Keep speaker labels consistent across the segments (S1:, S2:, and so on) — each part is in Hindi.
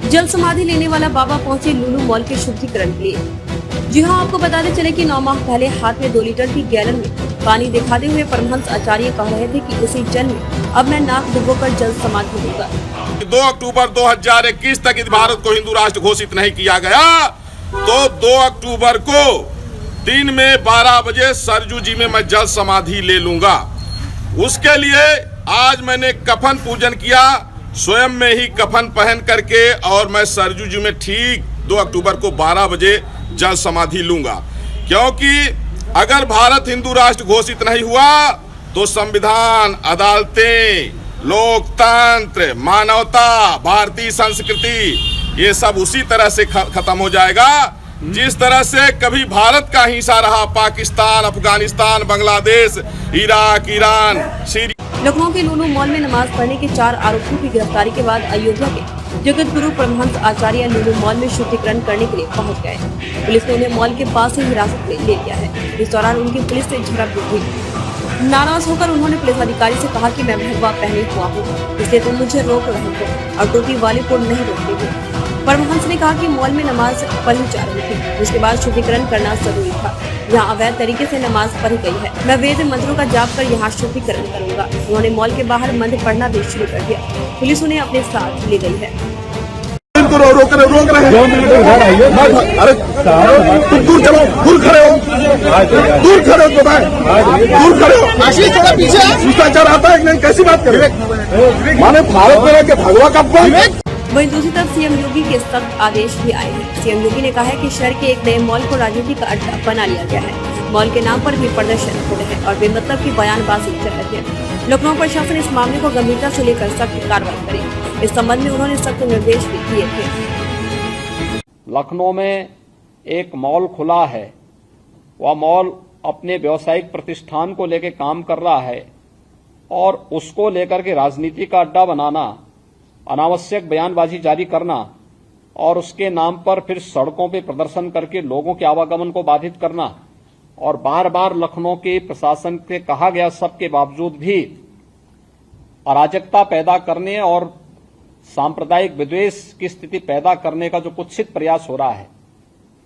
S1: जल समाधि लेने वाला बाबा पहुंचे लुलु मॉल के शुद्धिकरण के लिए। जी हां, आपको बताते चले कि 9 माह पहले हाथ में 2 लीटर की गैलन में पानी दिखाते हुए परमहंस आचार्य कह रहे थे कि इसी जल में अब मैं नाक डुबोकर जल समाधि लूंगा।
S2: 2 अक्टूबर 2021 तक इस भारत को हिंदू राष्ट्र घोषित नहीं किया गया तो 2 अक्टूबर को दिन में 12 बजे सरजू जी में मैं जल समाधि ले लूंगा। उसके लिए आज मैंने कफन पूजन किया, स्वयं में ही कफन पहन करके, और मैं सरजू जी में ठीक 2 अक्टूबर को 12 बजे जल समाधि लूंगा। क्योंकि अगर भारत हिंदू राष्ट्र घोषित नहीं हुआ तो संविधान, अदालतें, लोकतंत्र, मानवता, भारतीय संस्कृति, ये सब उसी तरह से खत्म हो जाएगा जिस तरह से कभी भारत का हिस्सा रहा Pakistan, Afghanistan, Bangladesh, Iraq, Iran, Syria.
S1: Lucknow के लुलु मॉल में नमाज पढ़ने के 4 आरोपियों की गिरफ्तारी के बाद अयोध्या के जगत गुरु परमहंस आचार्य लुलु मॉल में शुद्धिकरण करने के लिए पहुंच गए। पुलिस ने उन्हें मॉल के पास से हिरासत में ले लिया है। इस दौरान उनकी पुलिस से झड़प हुई। नाराज होकर उन्होंने पुलिस अधिकारी से कहा कि मैं भगवा पहने हुआ हूँ, इसलिए तुम मुझे रोक रहे हो और टोपी वाले को नहीं रोकते हो। परमहंस ने कहा कि मॉल में नमाज पढ़ी जा रही थी, जिसके बाद शुद्धिकरण करना जरूरी था। यहाँ अवैध तरीके से नमाज पढ़ी गई है। मैं वेद मंत्रों का जाप कर यहाँ शुद्धिकरण करूंगा। उन्होंने मॉल के बाहर मंत्र पढ़ना भी शुरू कर दिया। पुलिस उन्हें अपने साथ ले गई है।
S3: रोक रहे अरे तुम दूर चलो, दूर खड़े हो थोड़ा पीछे शिष्टाचार आता है नहीं, कैसी बात करें माने भारत में रह के भगवा का।
S1: वहीं दूसरी तरफ सीएम योगी के सख्त आदेश भी आए हैं। सीएम योगी ने कहा है कि शहर के एक नए मॉल को राजनीतिक अड्डा बना लिया गया है। मॉल के नाम पर भी प्रदर्शन हो रहे हैं और बेमतलब की बयानबाजी कर रहे हैं। लखनऊ प्रशासन इस मामले को गंभीरता से लेकर सख्त कार्रवाई करे, इस संबंध में उन्होंने सख्त निर्देश भी दिए थे।
S4: लखनऊ में एक मॉल खुला है, वह मॉल अपने व्यावसायिक प्रतिष्ठान को लेकर काम कर रहा है और उसको लेकर के राजनीति का अड्डा बनाना, अनावश्यक बयानबाजी जारी करना और उसके नाम पर फिर सड़कों पे प्रदर्शन करके लोगों के आवागमन को बाधित करना और बार बार लखनऊ के प्रशासन से कहा गया सबके बावजूद भी अराजकता पैदा करने और सांप्रदायिक विद्वेष की स्थिति पैदा करने का जो कुत्सित प्रयास हो रहा है,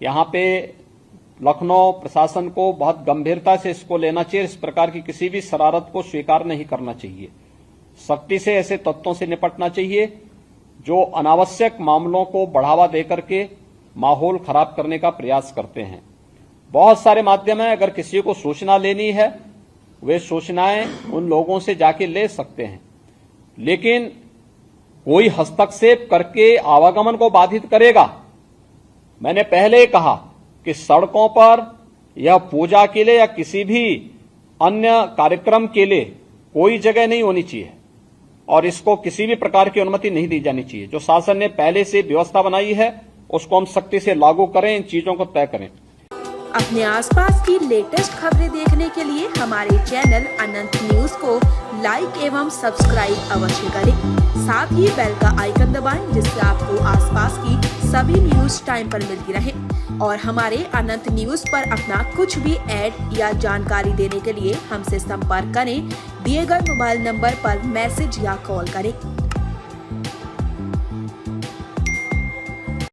S4: यहाँ पे लखनऊ प्रशासन को बहुत गंभीरता से इसको लेना चाहिए। इस प्रकार की किसी भी शरारत को स्वीकार नहीं करना चाहिए। सख्ती से ऐसे तत्वों से निपटना चाहिए जो अनावश्यक मामलों को बढ़ावा देकर के माहौल खराब करने का प्रयास करते हैं। बहुत सारे माध्यम हैं, अगर किसी को सूचना लेनी है वे सूचनाएं उन लोगों से जाके ले सकते हैं, लेकिन कोई हस्तक्षेप करके आवागमन को बाधित करेगा। मैंने पहले कहा कि सड़कों पर या पूजा के लिए या किसी भी अन्य कार्यक्रम के लिए कोई जगह नहीं होनी चाहिए और इसको किसी भी प्रकार की अनुमति नहीं दी जानी चाहिए। जो शासन ने पहले से व्यवस्था बनाई है उसको हम सख्ती से लागू करें, इन चीजों को तय करें।
S5: अपने आसपास की लेटेस्ट खबरें देखने के लिए हमारे चैनल अनंत न्यूज को लाइक एवं सब्सक्राइब अवश्य करें। साथ ही बेल का आइकन दबाएं जिससे आपको आसपास की सभी न्यूज टाइम पर मिलती रहे। और हमारे अनंत न्यूज पर अपना कुछ भी ऐड या जानकारी देने के लिए हमसे संपर्क करें। दिए गए मोबाइल नंबर पर मैसेज या कॉल करें।